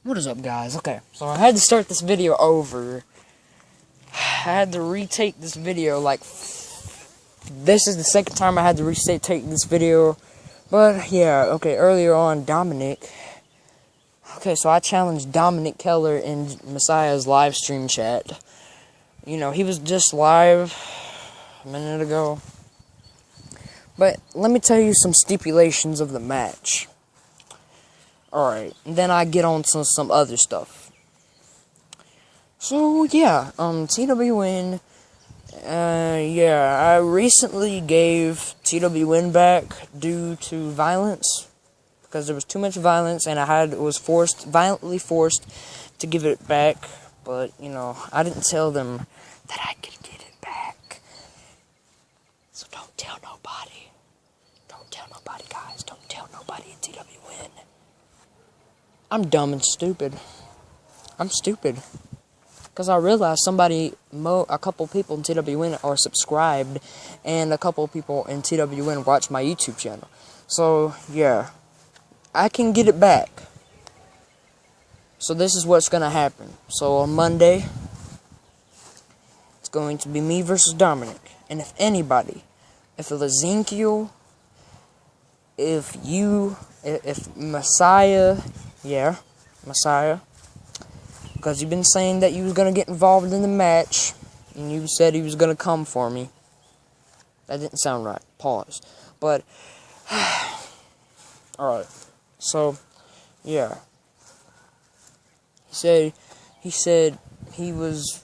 What is up, guys? Okay, so I had to start this video over. I had to retake this video, this is the second time I had to retake this video. But, yeah, okay, earlier on, Dominic. Okay, so I challenged Dominic Keller in Messiah's live stream chat. You know, he was just live a minute ago. But, let me tell you some stipulations of the match. Alright, then I get on to some other stuff. So, yeah, TWN, I recently gave TWN back due to violence, because there was too much violence, and was violently forced to give it back, but, you know, I didn't tell them that I could get it back. So don't tell nobody. Don't tell nobody, guys. Don't tell nobody at TWN. I'm dumb and stupid. I'm stupid. Because I realized a couple people in TWN are subscribed, and a couple people in TWN watch my YouTube channel. So, yeah. I can get it back. So this is what's going to happen. So on Monday, it's going to be me versus Dominic. And if Ezekiel, if Messiah, yeah, Messiah, because you've been saying that you was going to get involved in the match, and you said he was going to come for me. That didn't sound right. Pause. But, alright. So, yeah. He said he was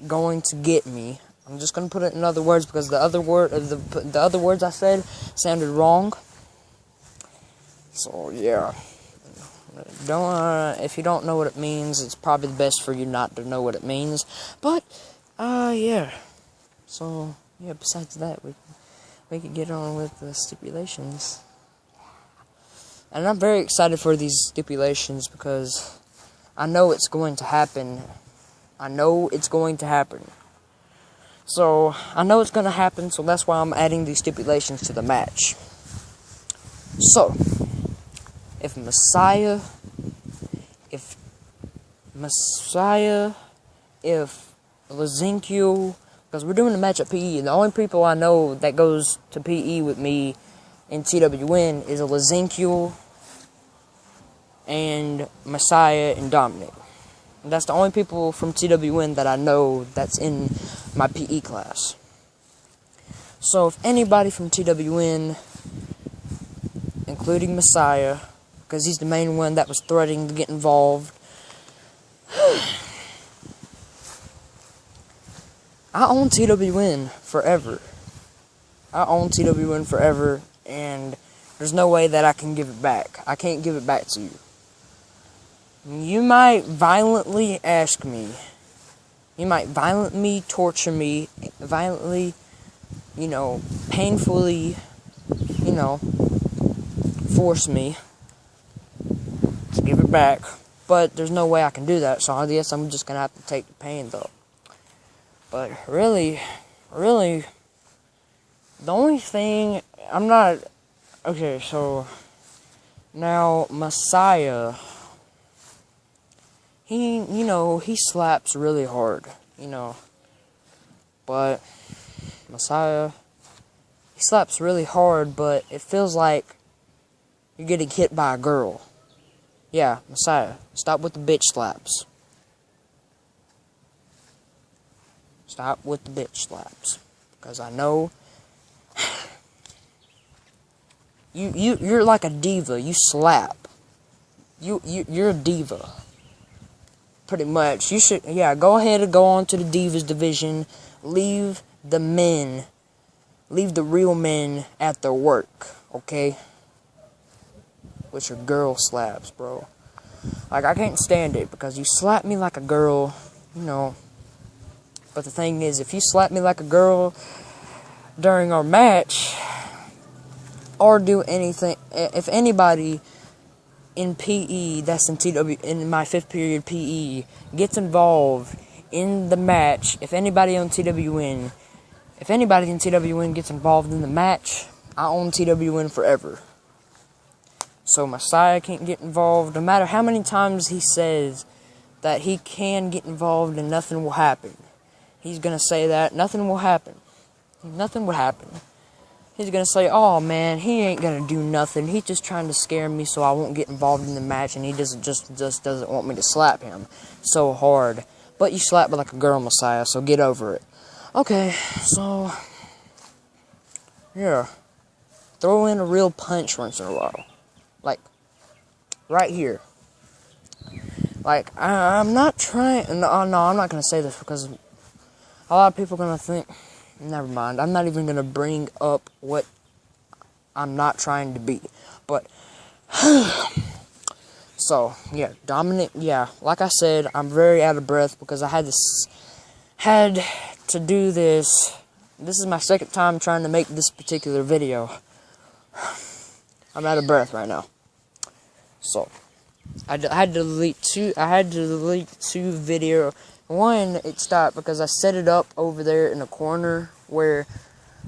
going to get me. I'm just going to put it in other words, because the other words I said sounded wrong. So, yeah. If you don't know what it means, it's probably best for you not to know what it means. But, yeah. So, yeah, besides that, we could get on with the stipulations. And I'm very excited for these stipulations because I know it's going to happen. I know it's going to happen. So, I know it's going to happen, so that's why I'm adding these stipulations to the match. So, if Ezekiel, because we're doing the match at PE, the only people I know that goes to PE with me in TWN is Ezekiel and Messiah and Dominic. And that's the only people from TWN that I know that's in my PE class. So if anybody from TWN, including Messiah, because he's the main one that was threatening to get involved, I own TWN forever. I own TWN forever, and there's no way that I can give it back. I can't give it back to you. You might violently ask me. You might violently torture me, violently, painfully, force me to give it back. But there's no way I can do that, so I guess I'm just going to have to take the pain, though. But really, the only thing, okay, so, now, Messiah, he slaps really hard, but Messiah, he slaps really hard, but it feels like you're getting hit by a girl. Yeah, Messiah, stop with the bitch slaps. Stop with the bitch slaps. Because I know you're like a diva. You slap. You're a diva. Pretty much. You should, go ahead and go on to the Divas division. Leave the real men at their work, okay? With your girl slaps, bro. Like, I can't stand it, because you slap me like a girl, But the thing is, if you slap me like a girl during our match, or do anything, if anybody in PE, that's in my 5th period PE, gets involved in the match, if anybody in TWN gets involved in the match, I own TWN forever. So Messiah can't get involved. No matter how many times he says that he can get involved and nothing will happen. He's going to say that. Nothing will happen. Nothing will happen. He's going to say, oh man, he ain't going to do nothing. He's just trying to scare me so I won't get involved in the match. And he just doesn't want me to slap him so hard. But you slap me like a girl, Messiah, so get over it. Okay, so, yeah. Throw in a real punch once in a while. Like, right here. Like, I'm not trying... No, I'm not going to say this because a lot of people are going to think... Never mind. I'm not even going to bring up what I'm not trying to be. But, so, yeah, Dominic, yeah, like I said, I'm very out of breath because I had to do this. This is my second time trying to make this particular video. I'm out of breath right now. So, I had to delete two videos. One, it stopped because I set it up over there in the corner where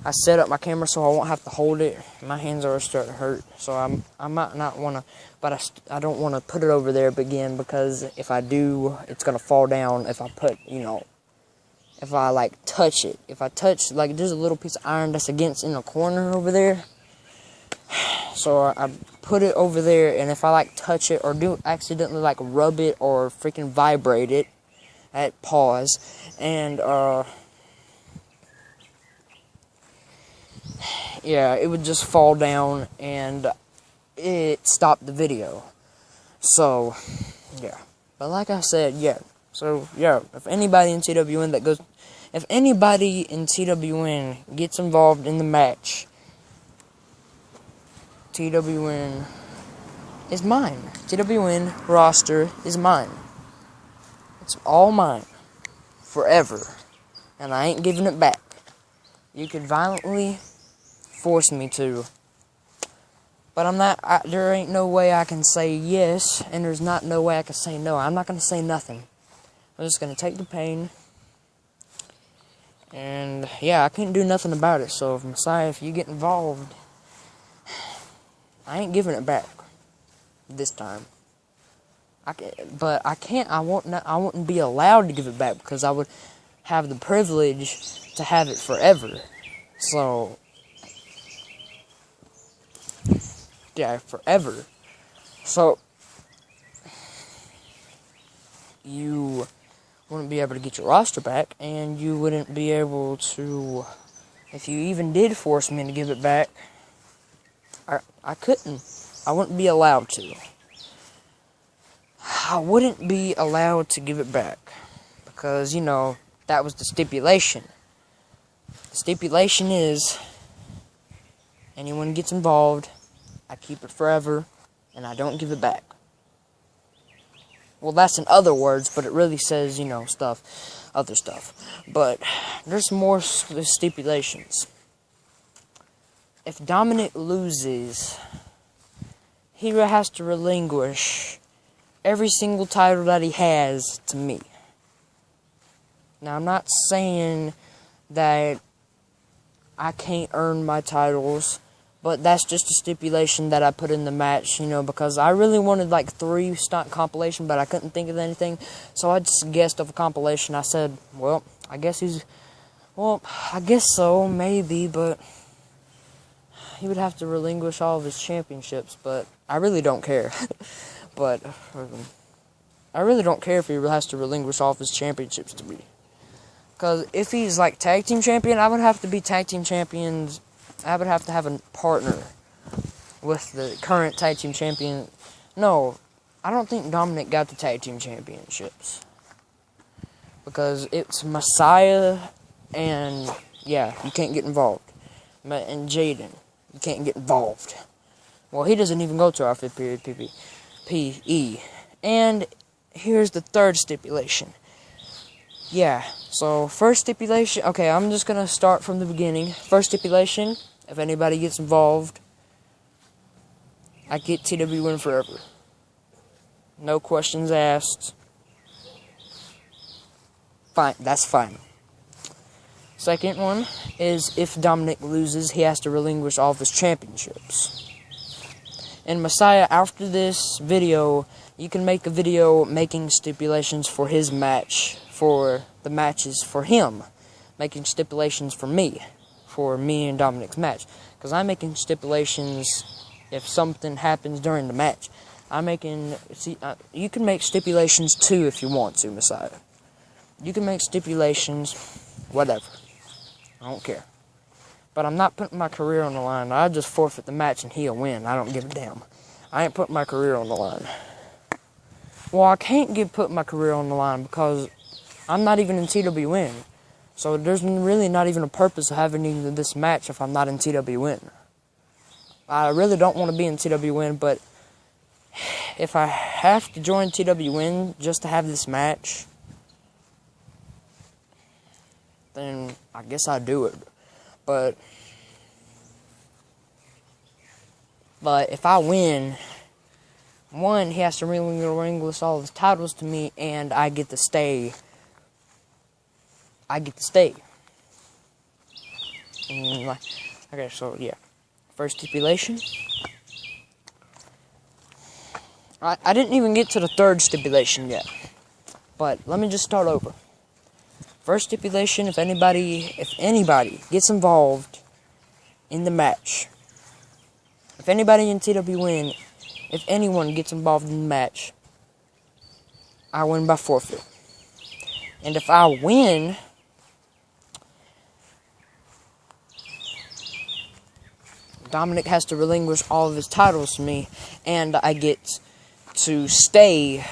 I set up my camera so I won't have to hold it. My hands are starting to hurt, so I might not want to, but I don't want to put it over there again because if I do, it's going to fall down if I put, if I, like, touch it. If I touch, like, there's a little piece of iron that's against in the corner over there. So I put it over there, and if I, like, touch it or do accidentally, like, rub it or freaking vibrate it, at pause, and, yeah, it would just fall down, and it stopped the video. So, yeah. But like I said, yeah. So, yeah, if anybody in TWN gets involved in the match, TWN is mine. TWN roster is mine. It's all mine. Forever. And I ain't giving it back. You could violently force me to. But I'm not, there ain't no way I can say yes, and there's not no way I can say no. I'm not going to say nothing. I'm just going to take the pain. And, yeah, I couldn't do nothing about it. So, Messiah, if you get involved, I ain't giving it back. This time. I wouldn't be allowed to give it back because I would have the privilege to have it forever. So, yeah, forever. So, you wouldn't be able to get your roster back, and you wouldn't be able to, if you even did force me to give it back, I couldn't. I wouldn't be allowed to. I wouldn't be allowed to give it back. Because, that was the stipulation. The stipulation is, anyone gets involved, I keep it forever, and I don't give it back. Well, that's in other words, but it really says, other stuff. But, there's more stipulations. If Dominic loses, he has to relinquish every single title that he has to me. Now, I'm not saying that I can't earn my titles, but that's just a stipulation that I put in the match, because I really wanted, like, 3 stunt compilation, but I couldn't think of anything, so I just guessed of a compilation. I said, well, I guess so, maybe, but he would have to relinquish all of his championships, but I really don't care. But I really don't care if he has to relinquish all of his championships to me. Because if he's, like, tag team champion, I would have to be tag team champions. I would have to have a partner with the current tag team champion. No, I don't think Dominic got the tag team championships. Because it's Messiah and, yeah, you can't get involved. And Jaden, you can't get involved. Well, he doesn't even go to our 5th period PE. And here's the third stipulation. Yeah, so first stipulation, okay, I'm just going to start from the beginning. First stipulation, if anybody gets involved, I get TWN forever. No questions asked. Fine, that's fine. Second one is if Dominic loses, he has to relinquish all of his championships. And Messiah, after this video, you can make a video making stipulations for his match, for the matches for him, making stipulations for me and Dominic's match, because I'm making stipulations if something happens during the match. You can make stipulations too if you want to, Messiah. You can make stipulations, whatever. I don't care. But I'm not putting my career on the line. I'll just forfeit the match and he'll win. I don't give a damn. I ain't putting my career on the line. Well, I can't put my career on the line because I'm not even in TWN. So there's really not even a purpose of having this match if I'm not in TWN. I really don't want to be in TWN, but if I have to join TWN just to have this match, then I guess I'd do it. But if I win, one, he has to relinquish all his titles to me, and I get to stay. And okay, so yeah. First stipulation. I didn't even get to the third stipulation yet. But let me just start over. First stipulation, if anybody gets involved in the match, if anybody in TWN, if anyone gets involved in the match, I win by forfeit. And if I win, Dominic has to relinquish all of his titles to me, and I get to stay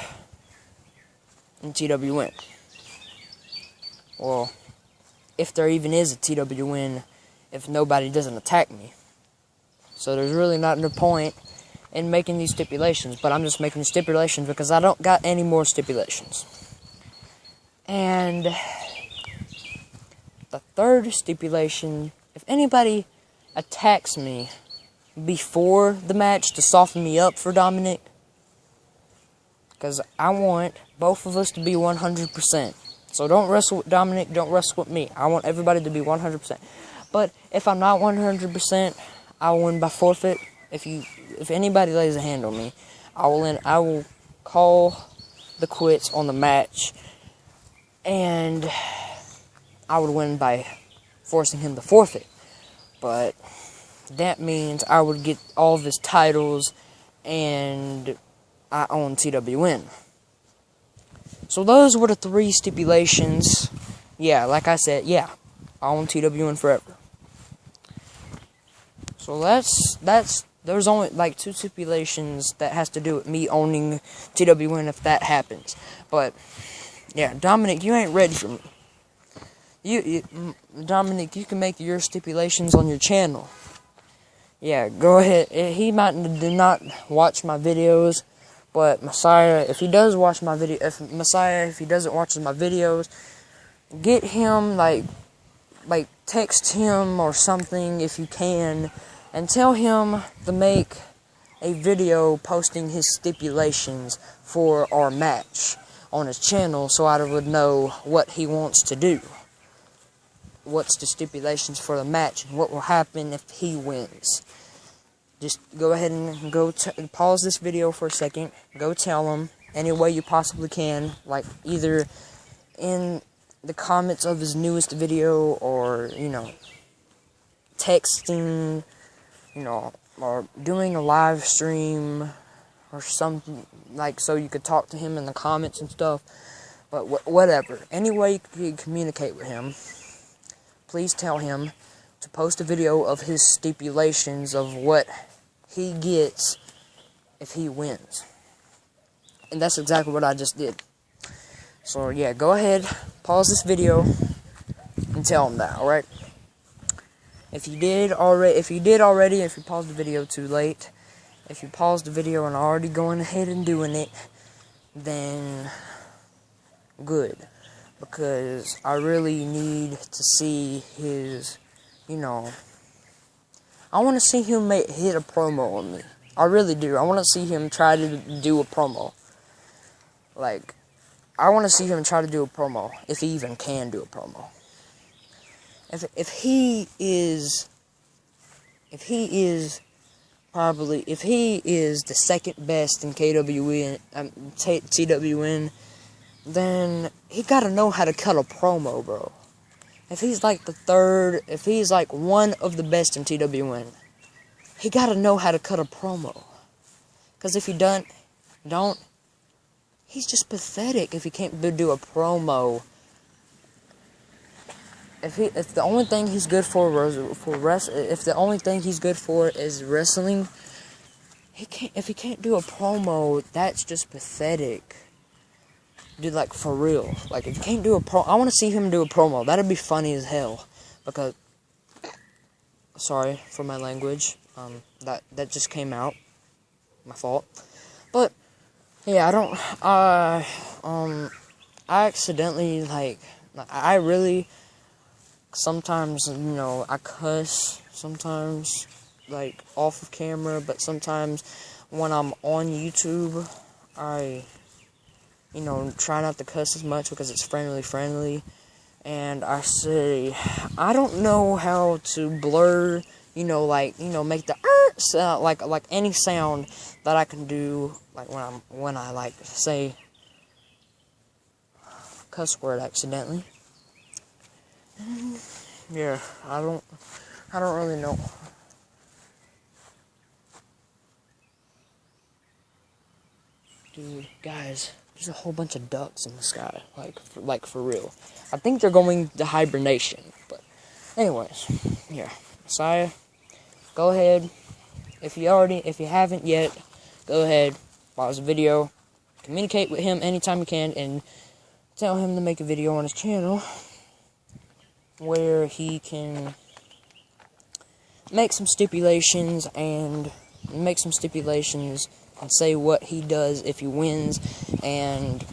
in TWN. Well, if there even is a TWN, if nobody doesn't attack me. So there's really not no point in making these stipulations, but I'm just making stipulations because I don't got any more stipulations. And the third stipulation, if anybody attacks me before the match to soften me up for Dominic, because I want both of us to be 100%. So don't wrestle with Dominic, don't wrestle with me. I want everybody to be 100%. But if I'm not 100%, I will win by forfeit. If anybody lays a hand on me, I will call the quits on the match, and I would win by forcing him to forfeit. But that means I would get all of his titles, and I own TWN. So those were the three stipulations. Yeah, like I said, yeah, I own TWN forever. So there's only like two stipulations that has to do with me owning TWN if that happens. But yeah, Dominic, you ain't ready for me. Dominic, you can make your stipulations on your channel. Yeah, go ahead. He might do not watch my videos, but Messiah, if he does watch my video, if he doesn't watch my videos, get him, like text him or something if you can, and tell him to make a video posting his stipulations for our match on his channel so I would know what he wants to do. What's the stipulations for the match and what will happen if he wins. Just go ahead and pause this video for a second. Go tell him any way you possibly can, like either in the comments of his newest video or, texting, or doing a live stream or something, like, so you could talk to him in the comments and stuff. But whatever. Any way you can communicate with him, please tell him to post a video of his stipulations of what he gets if he wins. And that's exactly what I just did. So yeah, go ahead, pause this video, and tell him that, alright? If you paused the video too late, if you paused the video and are already going ahead and doing it, then good. Because I really need to see his, I want to see him hit a promo on me. I really do. I want to see him try to do a promo. Like, I want to see him try to do a promo, if he even can do a promo. If he is probably, if he is the second best in KWN, TWN, then he gotta know how to cut a promo, bro. If he's like the third, if he's like one of the best in TWN, he gotta know how to cut a promo. Cause if he don't, he's just pathetic if he can't do a promo. If the only thing he's good if the only thing he's good for is wrestling, if he can't do a promo, that's just pathetic. Dude, like, for real. Like, if you can't do I want to see him do a promo. That'd be funny as hell. Because, sorry for my language. That just came out. My fault. But, yeah, I accidentally, like, I really, sometimes, you know, I cuss, sometimes, like, off of camera, but sometimes when I'm on YouTube, I, you know, try not to cuss as much because it's friendly, and I say, I don't know how to blur, you know, like, you know, make the sound, like any sound that I can do, like, when I, like, say cuss word accidentally. Yeah, I don't really know. Dude, guys, there's a whole bunch of ducks in the sky, like for real. I think they're going to hibernation, but anyways, yeah. Messiah, go ahead. If you haven't yet, go ahead, pause the video, communicate with him anytime you can, and tell him to make a video on his channel where he can make some stipulations and say what he does if he wins, and,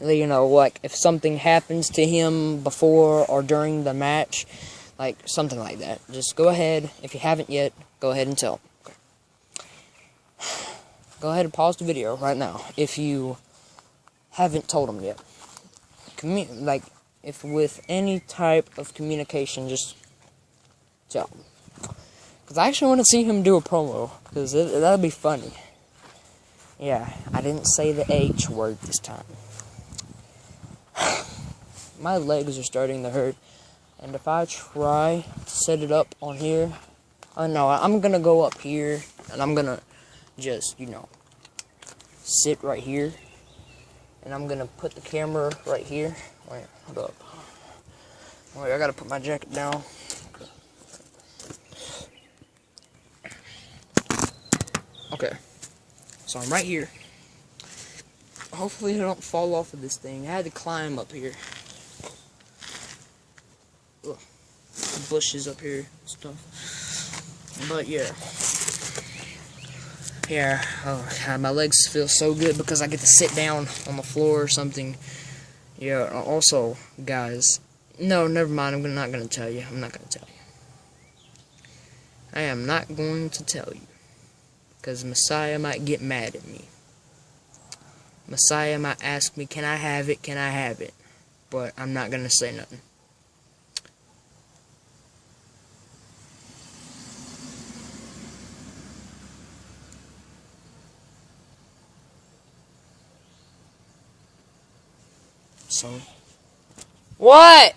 you know, like, if something happens to him before or during the match, like, something like that. Just go ahead, if you haven't yet, go ahead and tell him. Okay. Go ahead and pause the video right now if you haven't told him yet. Like, if with any type of communication, just tell him. Because I actually want to see him do a promo, because that'll be funny. Yeah, I didn't say the H word this time. My legs are starting to hurt, and if I try to set it up on here, oh no, I'm gonna go up here, and I'm gonna just, you know, sit right here, and I'm gonna put the camera right here. Wait, hold up. Wait, I gotta put my jacket down. Okay, so I'm right here. Hopefully I don't fall off of this thing. I had to climb up here. Ugh. Bushes up here and stuff. But yeah. Yeah, oh God, my legs feel so good because I get to sit down on the floor or something. Yeah, also, guys, no, never mind, I'm not going to tell you. I'm not going to tell you. I am not going to tell you. Because Messiah might get mad at me. Messiah might ask me, can I have it? Can I have it? But I'm not going to say nothing. So, what?